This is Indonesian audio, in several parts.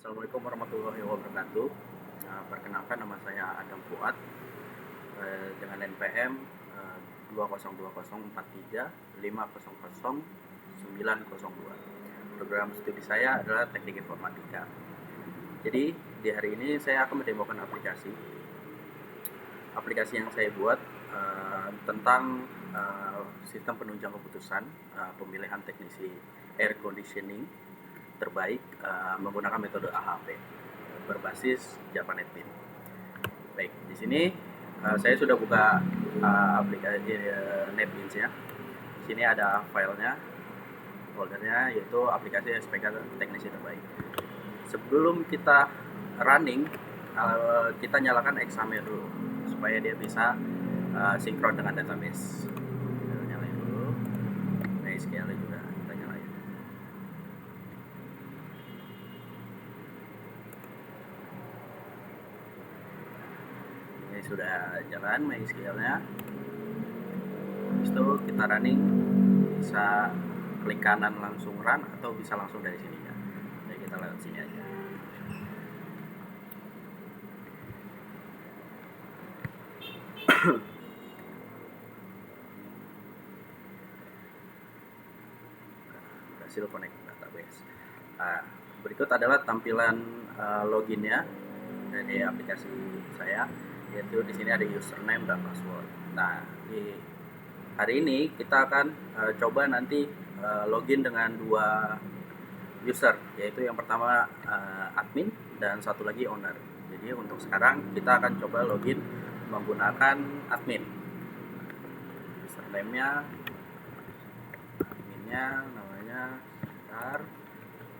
Assalamualaikum warahmatullahi wabarakatuh. Perkenalkan, nama saya Adam Fuad, dengan NPM 2020435000902. Program studi saya adalah Teknik Informatika. Jadi di hari ini saya akan mendemokan aplikasi yang saya buat tentang sistem penunjang keputusan pemilihan teknisi air conditioning terbaik menggunakan metode AHP berbasis Java NetBeans. Baik, di sini saya sudah buka aplikasi NetBeans ya. Di sini ada filenya, foldernya, yaitu aplikasi SPK teknisi terbaik. Sebelum kita running, kita nyalakan Xamarin dulu supaya dia bisa sinkron dengan database. Kita nyalain dulu. MySQL juga kita nyalain. Ini sudah jalan MySQL-nya. Habis itu kita running, bisa klik kanan langsung run atau bisa langsung dari sini ya. Jadi kita lewat sini aja. Berhasil connect database. Berikut adalah tampilan loginnya dari aplikasi saya, yaitu di sini ada username dan password. Nah, di hari ini kita akan coba nanti login dengan dua user, yaitu yang pertama admin dan satu lagi owner. Jadi untuk sekarang kita akan coba login menggunakan admin. Username-nya, adminnya namanya Star,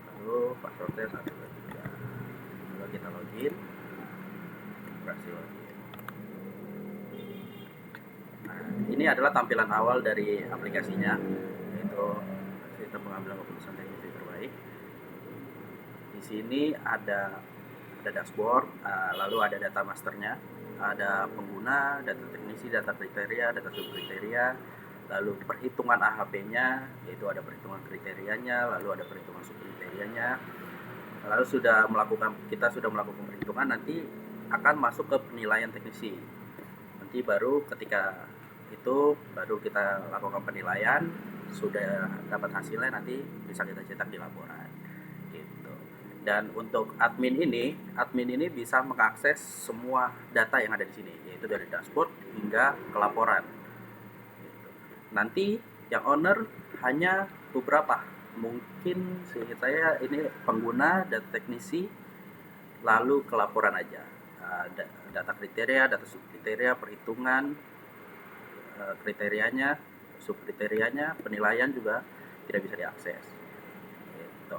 lalu passwordnya 123. Lalu kita login, berhasil login. Nah, ini adalah tampilan awal dari aplikasinya, yaitu sistem pengambilan keputusan teknisi terbaik. Di sini ada dashboard, lalu ada data masternya, ada pengguna, data teknisi, data kriteria, data subkriteria, lalu perhitungan AHP-nya, yaitu ada perhitungan kriterianya, lalu ada perhitungan subkriterianya. Lalu kita sudah melakukan perhitungan, nanti akan masuk ke penilaian teknisi. Nanti baru ketika itu baru kita lakukan penilaian, sudah dapat hasilnya nanti bisa kita cetak di laporan gitu. Dan untuk admin ini bisa mengakses semua data yang ada di sini, yaitu dari dashboard hingga ke laporan gitu. Nanti yang owner hanya beberapa, mungkin seingat saya ini pengguna, data teknisi, lalu ke laporan aja. Data kriteria, data subkriteria, perhitungan kriterianya, subkriterianya, penilaian juga tidak bisa diakses gitu.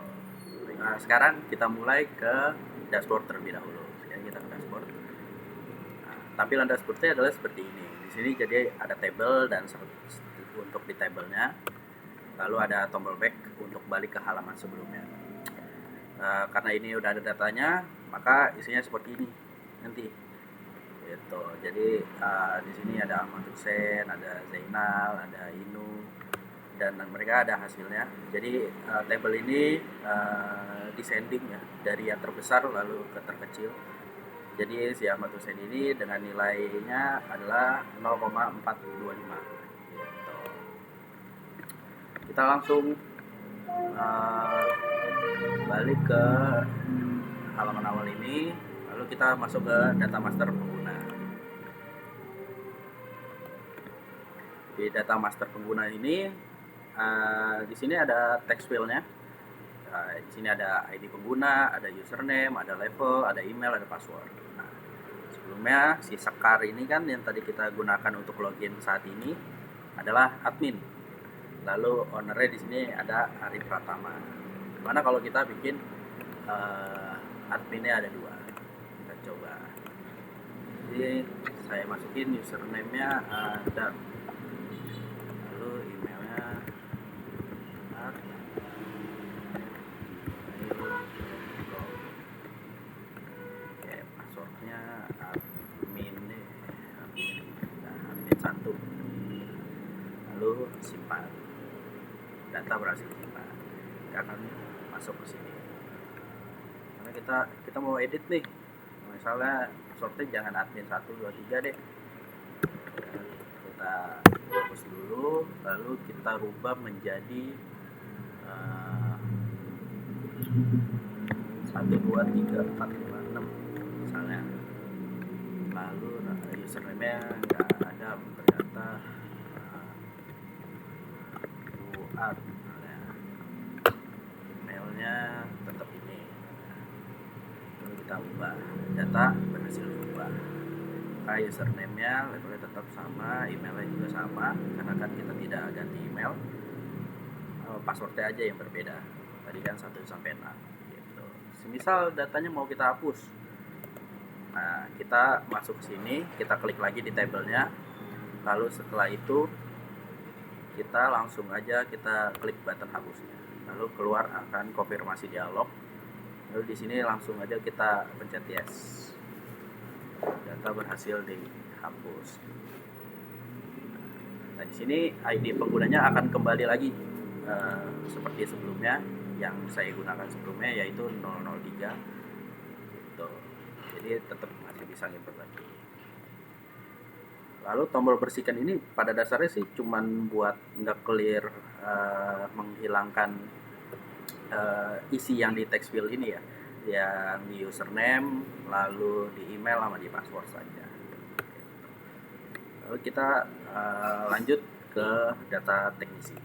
Nah, sekarang kita mulai ke dashboard terlebih dahulu. Sekarang kita ke dashboard. Nah, tampilan dashboardnya adalah seperti ini. Di sini jadi ada table, dan untuk di tabelnya, lalu ada tombol back untuk balik ke halaman sebelumnya. Karena ini udah ada datanya, maka isinya seperti ini nanti gitu. Jadi di sini ada Ahmad Hussein, ada Zainal, ada Inu, dan mereka ada hasilnya. Jadi tabel ini descending ya, dari yang terbesar lalu ke terkecil. Jadi si Ahmad Hussein ini dengan nilainya adalah 0,425 gitu. Kita langsung balik ke halaman awal ini, lalu kita masuk ke data master pengguna. Di data master pengguna ini, di sini ada text file-nya. Di sini ada ID pengguna, ada username, ada level, ada email, ada password. Nah, sebelumnya si Sekar ini kan yang tadi kita gunakan untuk login saat ini adalah admin. Lalu ownernya di sini ada Arif Pratama. Gimana kalau kita bikin adminnya ada dua? Kita coba. Jadi saya masukin username-nya ada, lalu emailnya oke, passwordnya admin 1, lalu simpan. Data berhasil simpan. Kita akan masuk ke sini. Karena kita mau edit nih, misalnya passwordnya jangan admin 1 2 3 deh, kita hapus dulu, lalu kita rubah menjadi 1 2 3 4 5 6 misalnya. Lalu username-nya nggak ada ternyata, buat misalnya. Emailnya tetap ini. Lalu kita ubah, data berhasil diubah. Username-nya levelnya tetap sama, emailnya juga sama, karena kan kita tidak ganti email. Passwordnya aja yang berbeda. Tadi kan 1 sampai 6 gitu. Semisal datanya mau kita hapus, nah kita masuk ke sini, kita klik lagi di tabelnya, lalu setelah itu kita langsung aja kita klik button hapusnya, lalu keluar akan konfirmasi dialog. Lalu di sini langsung aja kita pencet yes, data berhasil dihapus. Nah di sini ID penggunanya akan kembali lagi seperti sebelumnya yang saya gunakan sebelumnya, yaitu 003 gitu. Jadi tetap masih bisa ngimport lagi. Lalu tombol bersihkan ini pada dasarnya sih cuman buat nge-clear, menghilangkan isi yang di text field ini ya, yang di username, lalu di email sama di password saja. Lalu kita lanjut ke data teknisi.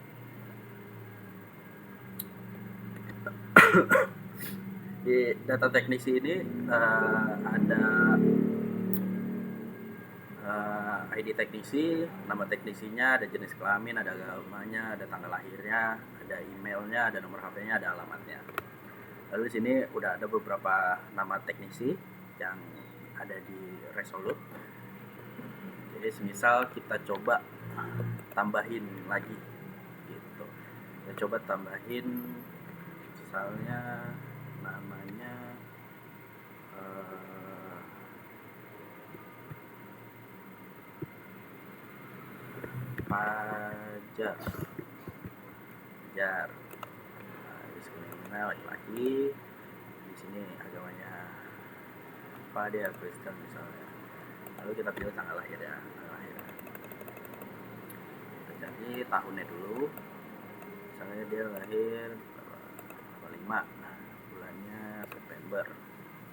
Di data teknisi ini ada ID teknisi, nama teknisinya, ada jenis kelamin, ada agamanya, ada tanggal lahirnya, ada emailnya, ada nomor HP-nya, ada alamatnya. Lalu di sini udah ada beberapa nama teknisi yang ada di Resolute. Jadi semisal kita coba tambahin lagi gitu. Kita coba tambahin misalnya namanya Fajar. Nah, di sini laki-laki, di sini agamanya apa, dia Kristen misalnya. Lalu kita pilih tanggal lahir ya, jadi tahunnya dulu, misalnya dia lahir 5, bulannya September,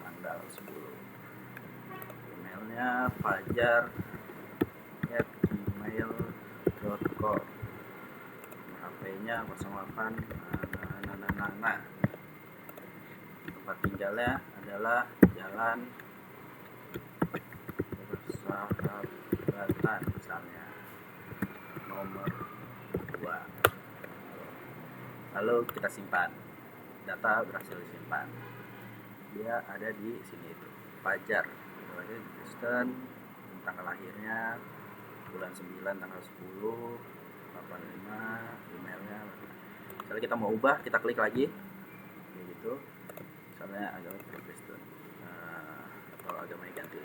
tanggal 10. Emailnya fajar@gmail.com, HP-nya 08. Tempat tinggalnya adalah Jalan Persahabatan misalnya, nomor 2. Lalu kita simpan, data berhasil disimpan. Dia ada di sini itu, Fajar, Kristen, tanggal lahirnya bulan 9 tanggal 10 85, emailnya. Misalnya kita mau ubah, kita klik lagi kayak gitu, misalnya agama Kristen, atau agamanya ganti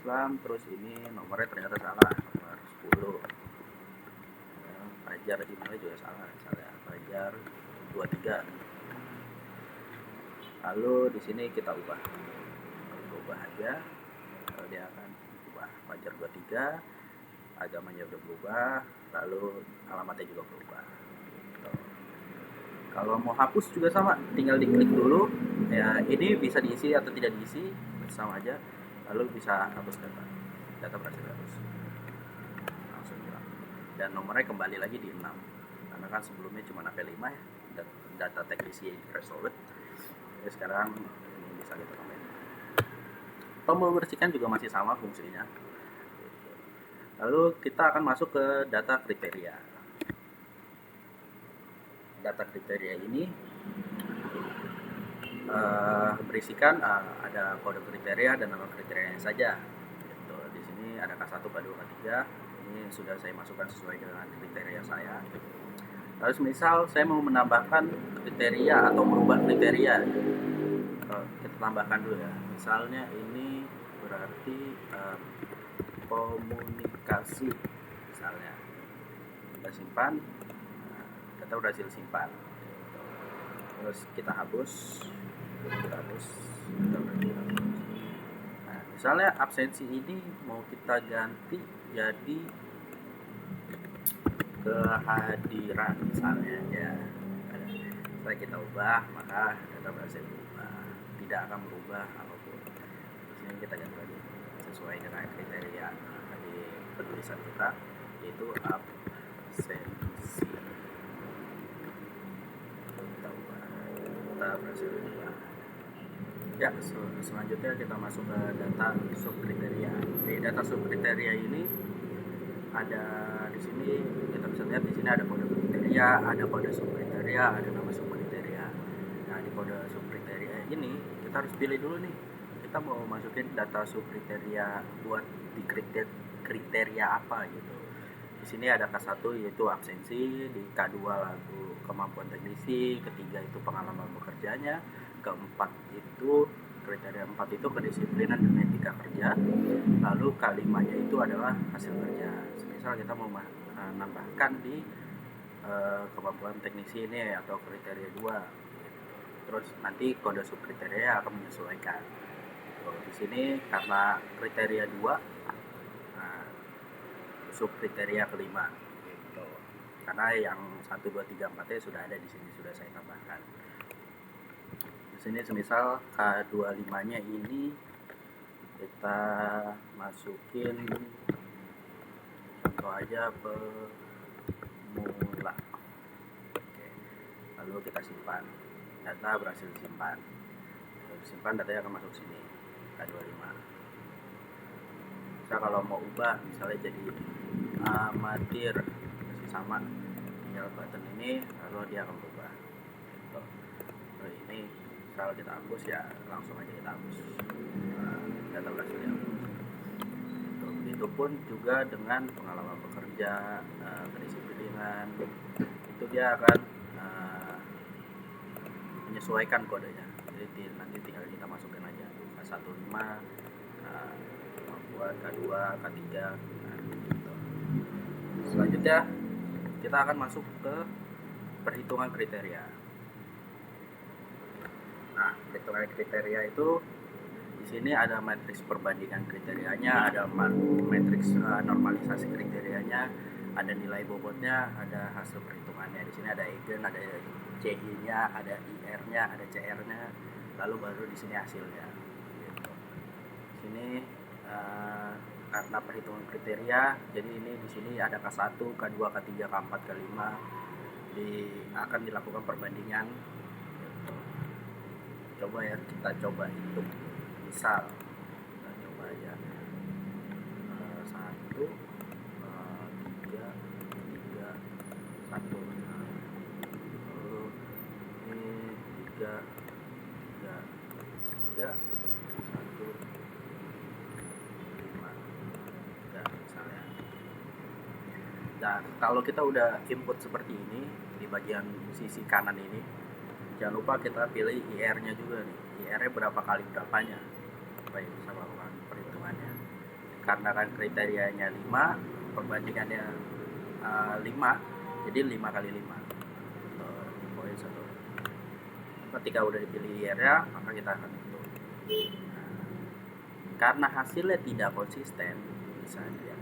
Islam, terus ini nomornya ternyata salah, nomor 10. Fajar emailnya juga salah, misalnya Fajar 23. Lalu di sini kita ubah aja, kalau dia akan ubah Fajar 23, agamanya udah berubah, lalu alamatnya juga berubah. Kalau mau hapus juga sama, tinggal diklik dulu ya, ini bisa diisi atau tidak diisi sama aja, lalu bisa hapus data berhasil hapus, langsung hilang. Dan nomornya kembali lagi di 6, karena kan sebelumnya cuma HP 5 ya, data teknisi Resolute. Jadi sekarang ini bisa kita tambahin. Tombol bersihkan juga masih sama fungsinya. Lalu kita akan masuk ke data kriteria. Data kriteria ini berisikan ada kode kriteria dan nama kriterianya saja. Gitu. Di sini ada K1, K2, K3. Ini sudah saya masukkan sesuai dengan kriteria saya. Lalu misal saya mau menambahkan kriteria atau merubah kriteria, kita tambahkan dulu ya. Misalnya ini berarti komunikasi misalnya, kita simpan, kita berhasil simpan, terus kita hapus, Terus nah, misalnya absensi ini mau kita ganti jadi kehadiran misalnya ya. Setelah kita ubah maka data berhasil berubah, tidak akan berubah apapun. Di sini kita ganti lagi sesuai dengan kriteria di penulisan kita, yaitu absensi. Kita ubah, kita berhasil berubah. Ya, selanjutnya kita masuk ke data subkriteria. Di data subkriteria ini ada di sini kita bisa lihat di sini ada kode kriteria, ada kode subkriteria, ada nama subkriteria. Nah, di kode subkriteria ini kita harus pilih dulu nih. Kita mau masukin data subkriteria buat di kriteria apa gitu. Di sini ada K1 yaitu absensi, di K2 lalu kemampuan teknisi, ketiga itu pengalaman bekerjanya, keempat itu kriteria 4 itu kedisiplinan dan etika kerja, lalu K5-nya itu adalah hasil kerja. Misal kita mau menambahkan di kemampuan teknisi ini atau kriteria 2, terus nanti kode subkriteria akan menyesuaikan. Di sini karena kriteria 2 subkriteria kelima gitu. Karena yang 1, 2, 3, 4-nya sudah ada di sini, sudah saya tambahkan. Di sini semisal K25-nya ini kita masukin contoh aja pemula. Oke. Lalu kita simpan. Data berhasil disimpan. Simpan, datanya akan masuk sini K25. Misal kalau mau ubah misalnya jadi amatir masih sama, tinggal button ini lalu dia akan berubah gitu. Lalu ini misal kita hapus ya langsung aja kita hapus, data berhasil dihapus gitu. Begitupun juga dengan pengalaman bekerja, kedisiplinan, itu dia akan menyesuaikan kodenya. Jadi nanti tinggal kita masukin aja K15, kemampuan K2, K3. Selanjutnya kita akan masuk ke perhitungan kriteria. Nah, perhitungan kriteria itu di sini ada matriks perbandingan kriterianya, ada matriks normalisasi kriterianya, ada nilai bobotnya, ada hasil perhitungannya. Di sini ada eigen, ada CI-nya, ada IR-nya, ada CR-nya, lalu baru di sini hasilnya. Gitu. Di sini karena perhitungan kriteria, jadi ini di sini ada K1, K2, K3, K4, K5 akan dilakukan perbandingan. Gitu. Coba ya, kita coba hitung. Misal kita coba aja 1, 3, 3, 1. Lalu ini 3, 3, 1, misalnya. Nah, kalau kita udah input seperti ini di bagian sisi kanan ini, jangan lupa kita pilih IR-nya juga nih. IR-nya berapa kali berapanya supaya bisa melakukan perhitungannya. Karena kan kriterianya 5, perbandingannya 5, jadi 5 kali 5 di poin 1. Ketika udah dipilih IR-nya, maka kita akan hitung. Karena hasilnya tidak konsisten, bisa dilihat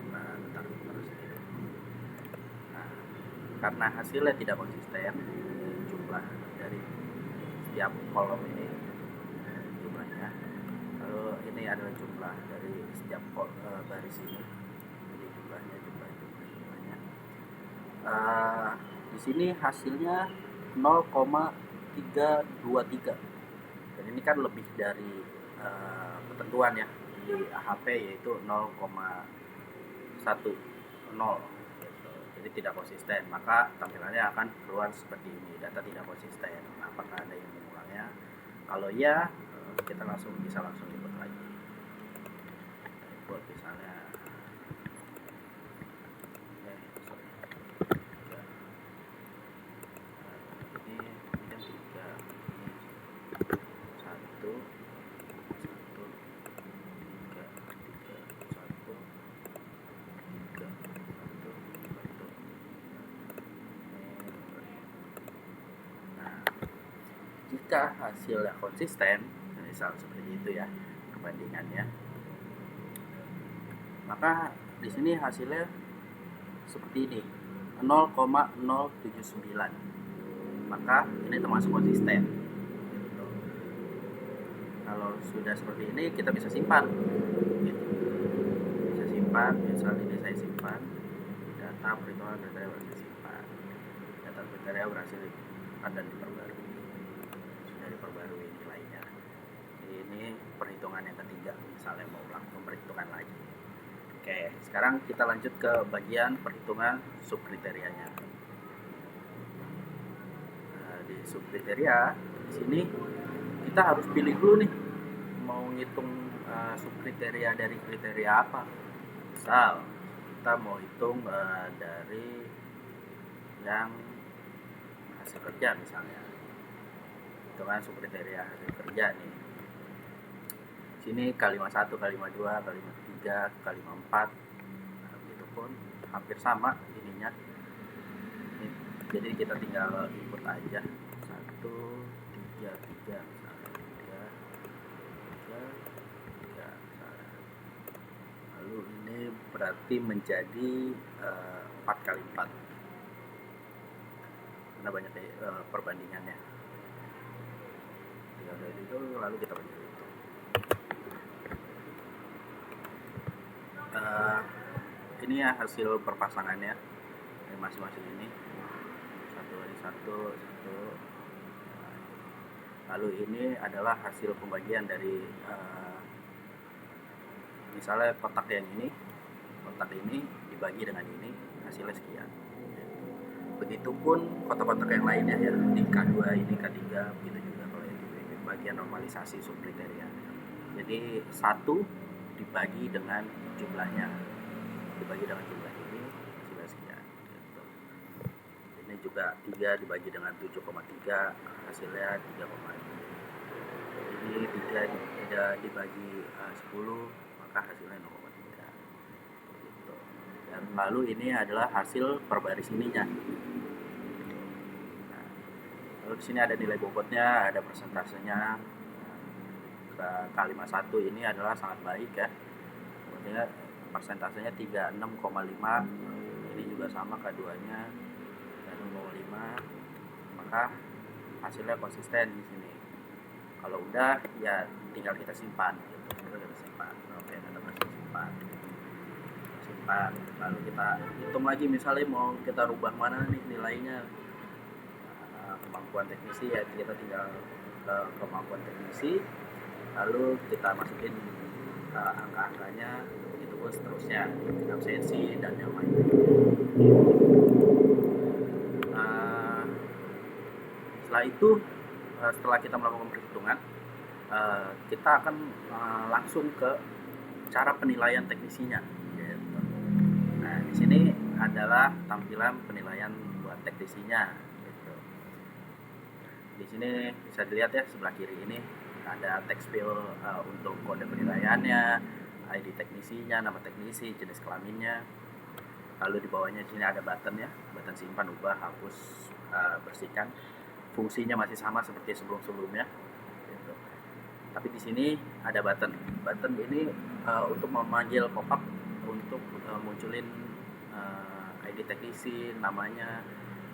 karena hasilnya tidak konsisten, jumlah dari setiap kolom ini jumlahnya, lalu ini adalah jumlah dari setiap baris ini, jadi jumlahnya. Di sini hasilnya 0,323, dan ini kan lebih dari ketentuan ya di AHP, yaitu 0,10, jadi tidak konsisten, maka tampilannya akan keluar seperti ini, data tidak konsisten. Apakah ada yang mengulangnya? Kalau ya, kita bisa langsung input lagi. Input misalnya jika hasilnya konsisten, misal seperti itu ya perbandingannya, maka di sini hasilnya seperti ini 0,079, maka ini termasuk konsisten. Gitu. Kalau sudah seperti ini kita bisa simpan, gitu. Bisa simpan, misal ini saya simpan data perhitungan kriteria berhasil simpan, data kriteria berhasil dan diperbarui, sudah diperbarui nilainya. Ini perhitungan yang ketiga, misalnya mau melakukan perhitungan lagi. Oke, sekarang kita lanjut ke bagian perhitungan subkriterianya. Di subkriteria, di sini kita harus pilih dulu nih, mau ngitung subkriteria dari kriteria apa. Misal kita mau hitung dari yang hasil kerja misalnya, hitungan subkriteria hasil kerja nih. Sini kalimat 1, kalimat 2, kalimat 3, kalimat 4, nah, begitu pun hampir sama ininya. Jadi kita tinggal input aja 1, 3, 3 misalnya, 3, 3, 3 misalnya. Lalu ini berarti menjadi 4 kali 4 karena banyak perbandingannya. Tinggal dari itu lalu kita bandingkan itu. Ini ya hasil perpasangannya dari masing-masing ini, satu dari satu. Lalu ini adalah hasil pembagian dari misalnya kotak yang ini, kotak ini dibagi dengan ini, hasilnya sekian. Begitupun kotak-kotak yang lainnya ya, di K2 ini, K3, begitu juga kalau yang di bagian normalisasi subkriteria. Jadi 1 dibagi dengan jumlahnya, dibagi dengan jumlah ini, hasilnya sekian. Gitu. Ini juga 3 dibagi dengan 7,3, hasilnya 3,5. Ini 3 dibagi 10, maka hasilnya 0,3. Gitu. Dan lalu ini adalah hasil per baris ininya. Nah, lalu di sini ada nilai bobotnya, ada persentasenya. Kalimat 1 ini adalah sangat baik ya. Kemudian persentasenya 36,5. Ini juga sama K2-nya 36,5. Maka hasilnya konsisten di sini. Kalau udah ya tinggal kita simpan gitu. Kita simpan. Oke, kita simpan. Lalu kita hitung lagi, misalnya mau kita rubah mana nih nilainya. Kemampuan teknisi ya, kita tinggal ke kemampuan teknisi, lalu kita masukin angka-angkanya, begitu pun seterusnya, absensi dan yang lain. Setelah itu, setelah kita melakukan perhitungan, kita akan langsung ke cara penilaian teknisinya. Gitu. Nah, di sini adalah tampilan penilaian buat teknisinya. Gitu. Di sini bisa dilihat ya, sebelah kiri ini ada text field untuk kode penilaiannya, ID teknisinya, nama teknisi, jenis kelaminnya. Lalu di bawahnya di sini ada button ya, button simpan, ubah, hapus, bersihkan. Fungsinya masih sama seperti sebelum-sebelumnya. Gitu. Tapi di sini ada button. Button ini untuk memanggil pop-up untuk munculin ID teknisi, namanya,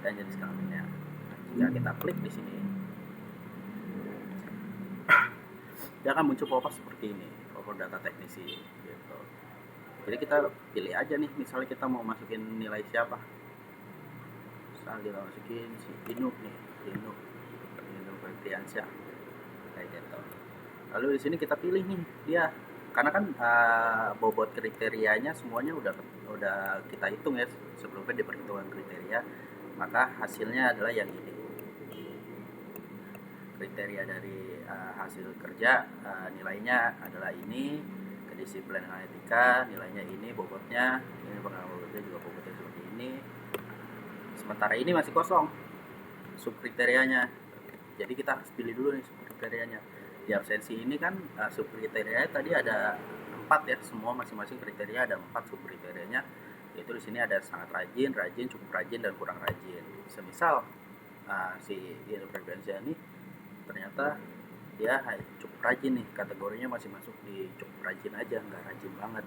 dan jenis kelaminnya. Nah, jika kita klik di sini, dia akan muncul pop-up seperti ini, pop-up data teknisi. Gitu. Jadi kita pilih aja nih, misalnya kita mau masukin nilai siapa. Misal kita masukin si Inuk nih, Inuk Febriansyah, kayak gitu. Lalu di sini kita pilih nih dia, karena kan bobot kriterianya semuanya udah kita hitung ya sebelumnya di perhitungan kriteria, maka hasilnya adalah yang ini. Kriteria dari hasil kerja nilainya adalah ini, kedisiplinan analitika nilainya ini, bobotnya ini, pengalaman bobotnya juga bobotnya seperti ini. Sementara ini masih kosong subkriterianya, jadi kita harus pilih dulu nih subkriterianya. Di absensi ini kan subkriterianya tadi ada 4 ya, semua masing-masing kriteria ada 4 subkriterianya, yaitu di sini ada sangat rajin, cukup rajin, dan kurang rajin. Semisal si Inuk Febriansyah ini ternyata dia cukup rajin nih, kategorinya masih masuk di cukup rajin aja, nggak rajin banget.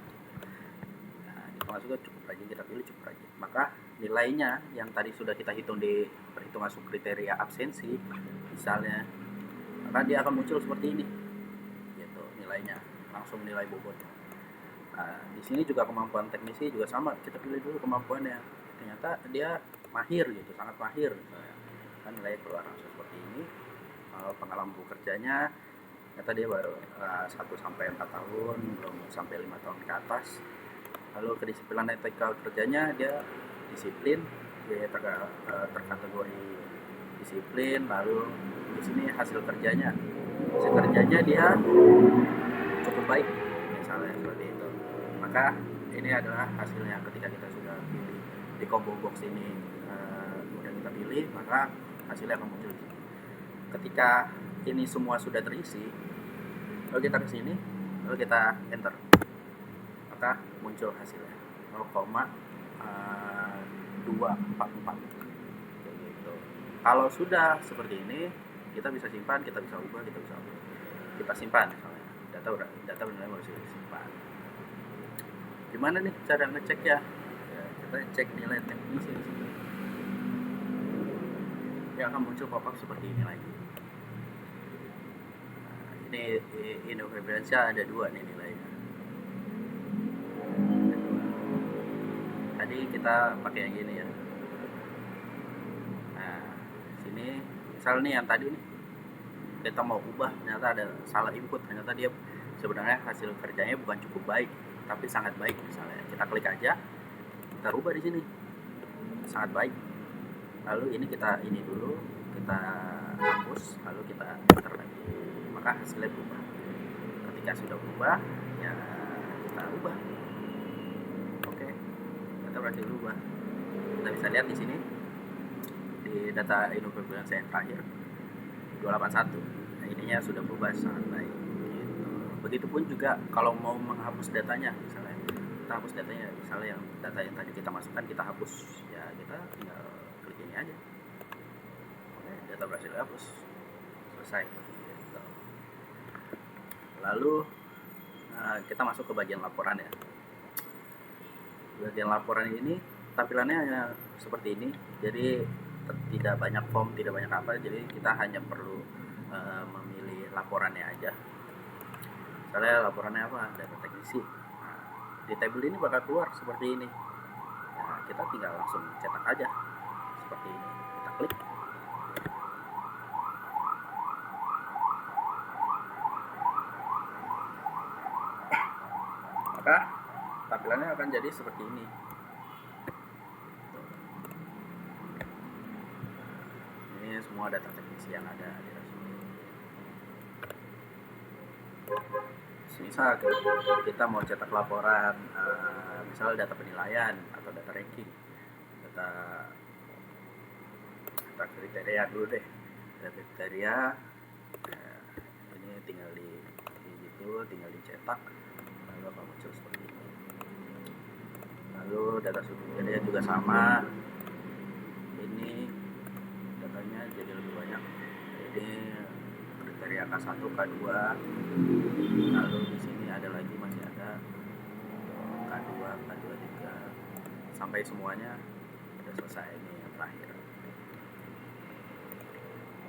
Nah, kita masuk ke cukup rajin, kita pilih cukup rajin, maka nilainya yang tadi sudah kita hitung di perhitungan kriteria absensi misalnya, maka dia akan muncul seperti ini gitu nilainya, langsung nilai bobotnya. Nah, di sini juga kemampuan teknisi juga sama, kita pilih dulu kemampuannya, ternyata dia mahir gitu, sangat mahir misalnya, kan nilainya keluar langsung seperti ini. Pengalaman bekerjanya ternyata dia baru 1 sampai 4 tahun, belum sampai 5 tahun ke atas. Lalu kedisiplinan etika kerjanya dia disiplin, dia terkategori disiplin. Lalu di sini hasil kerjanya dia cukup baik misalnya seperti itu. Maka ini adalah hasilnya ketika kita sudah pilih di combo box ini, kemudian kita pilih, maka hasilnya akan muncul di sini. Ketika ini semua sudah terisi, lalu kita ke sini, lalu kita enter, maka muncul hasilnya 0,244 gitu. Kalau sudah seperti ini, kita bisa simpan, kita bisa ubah, kita simpan misalnya, data benar-benar harus disimpan. Gimana nih cara ngecek ya? Kita cek nilai teknis di sini. Yang akan muncul pop-up seperti ini lagi. Ini Innovabiansia ada 2 nih nilainya. Tadi kita pakai yang gini ya. Nah, sini misal nih yang tadi nih, kita mau ubah, ternyata ada salah input, ternyata dia sebenarnya hasil kerjanya bukan cukup baik, tapi sangat baik misalnya. Kita klik aja, kita rubah di sini, sangat baik. Lalu ini kita dulu, kita hapus, lalu kita enter lagi, maka hasilnya berubah. Ketika sudah berubah, ya kita ubah. Oke, kita berhasil berubah. Kita bisa lihat di sini di data Innovabiansia yang terakhir 281. Nah, ininya sudah berubah sangat baik. Gitu. Begitupun juga kalau mau menghapus datanya, misalnya kita hapus datanya, misalnya yang data yang tadi kita masukkan kita hapus, ya kita tinggal klik ini aja. Oke, data berhasil dihapus, selesai. Gitu. Lalu kita masuk ke bagian laporan ya. Bagian laporan ini tampilannya hanya seperti ini, jadi tidak banyak form, tidak banyak apa, jadi kita hanya perlu memilih laporannya aja. Misalnya laporannya apa? Data teknisi. Nah, di tabel ini bakal keluar seperti ini. Nah, kita tinggal langsung cetak aja seperti ini. Kita klik. Maka tampilannya akan jadi seperti ini. Ini semua data teknisi yang ada di resume. Misal kita mau cetak laporan, misal data penilaian atau data ranking, data kriteria dulu deh, data kriteria. Ini tinggal tinggal dicetak, lalu akan muncul seperti ini. Lalu data kriteria juga sama, ini datanya jadi lebih banyak. Ini kriteria K1, K2, lalu di sini ada lagi, masih ada K2, K23, sampai semuanya sudah selesai. Ini yang terakhir.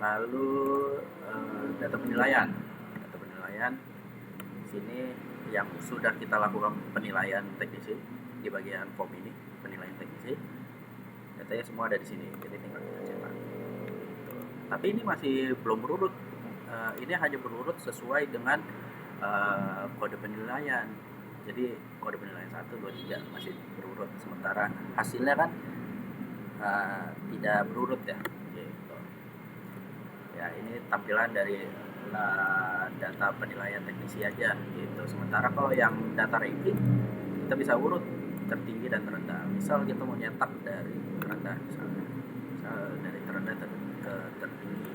Lalu data penilaian di sini yang sudah kita lakukan penilaian teknisi di bagian form ini, penilaian teknisi, datanya semua ada di sini, jadi tinggal kita cetak. Tapi ini masih belum berurut, ini hanya berurut sesuai dengan kode penilaian. Jadi kode penilaian 1, 2, 3 masih berurut, sementara hasilnya kan tidak berurut ya. Gitu. Ya, ini tampilan dari data penilaian teknisi aja gitu. Sementara kalau yang data ranking kita bisa urut tertinggi dan terendah. Misal kita mau nyetak dari terendah, misal dari terendah ke tertinggi,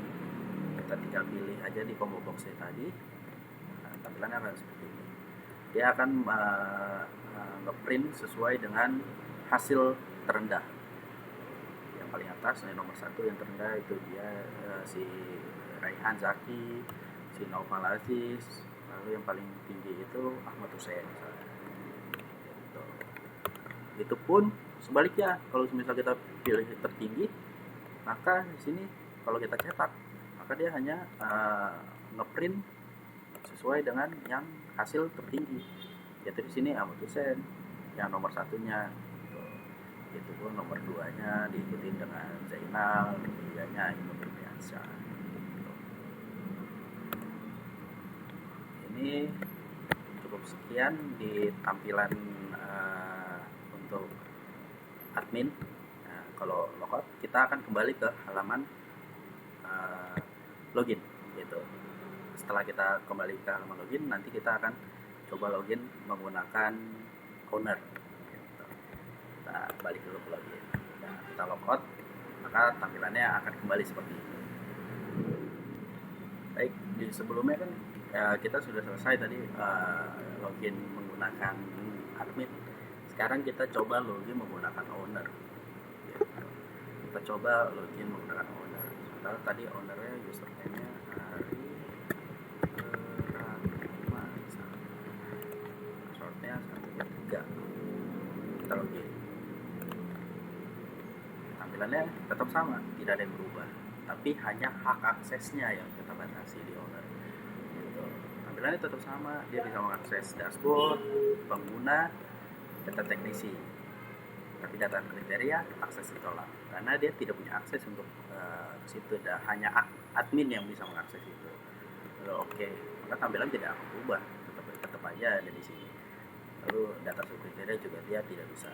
kita tinggal pilih aja di combo box tadi. Tampilannya akan seperti ini. Dia akan ngeprint sesuai dengan hasil terendah. Yang paling atas, nomor 1 yang terendah itu dia si Raihan Zaki, si Naufal Aziz, lalu yang paling tinggi itu Ahmad Hussein misalnya. Gitu. Itu pun sebaliknya, kalau misal kita pilih tertinggi, maka di sini kalau kita cetak, maka dia hanya ngeprint sesuai dengan yang hasil tertinggi, yaitu di sini Ahmad Hussein yang nomor satunya. Itu pun nomor 2-nya diikuti dengan Zainal, 3-nya Ibnu Firmansyah. Ini cukup sekian di tampilan untuk admin. Nah, kalau logout kita akan kembali ke halaman login gitu. Setelah kita kembali ke halaman login, nanti kita akan coba login menggunakan owner. Kita balik dulu ke login. Nah, kita logout, maka tampilannya akan kembali seperti ini. Baik, di sebelumnya kan kita sudah selesai tadi login menggunakan admin. Sekarang kita coba login menggunakan owner. Gitu. Kita coba login menggunakan owner. Sementara tadi ownernya username-nya Hari Pragma, passwordnya 123. Kita login. Tampilannya tetap sama, tidak ada yang berubah, tapi hanya hak aksesnya yang kita batasi di owner. Gitu. Tampilannya tetap sama, dia bisa mengakses dashboard, pengguna, data teknisi, tapi data kriteria akses ditolak karena dia tidak punya akses untuk ke situ, hanya admin yang bisa mengakses itu. Lalu oke, maka tampilan tidak akan berubah, tetap aja ada di sini. Lalu data subkriteria juga dia tidak bisa,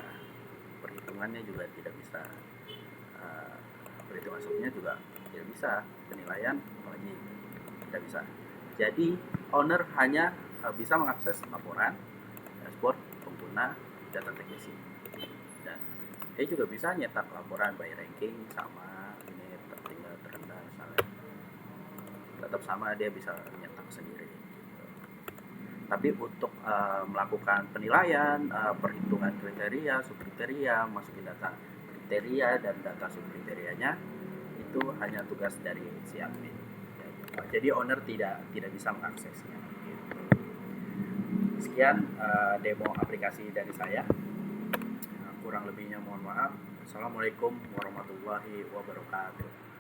perhitungannya juga tidak bisa, perhitungan subnya juga tidak bisa, penilaian apalagi tidak bisa. Jadi owner hanya bisa mengakses laporan, dashboard, pengguna, data teknisi, dan dia juga bisa nyetak laporan by ranking sama ini tertinggal terendah misalnya, tetap sama dia bisa nyetak sendiri gitu. Tapi untuk melakukan penilaian, perhitungan kriteria, subkriteria, masukin data kriteria dan data subkriterianya, itu hanya tugas dari si admin. Jadi owner tidak bisa mengaksesnya. Sekian demo aplikasi dari saya. Kurang lebihnya mohon maaf. Assalamualaikum warahmatullahi wabarakatuh.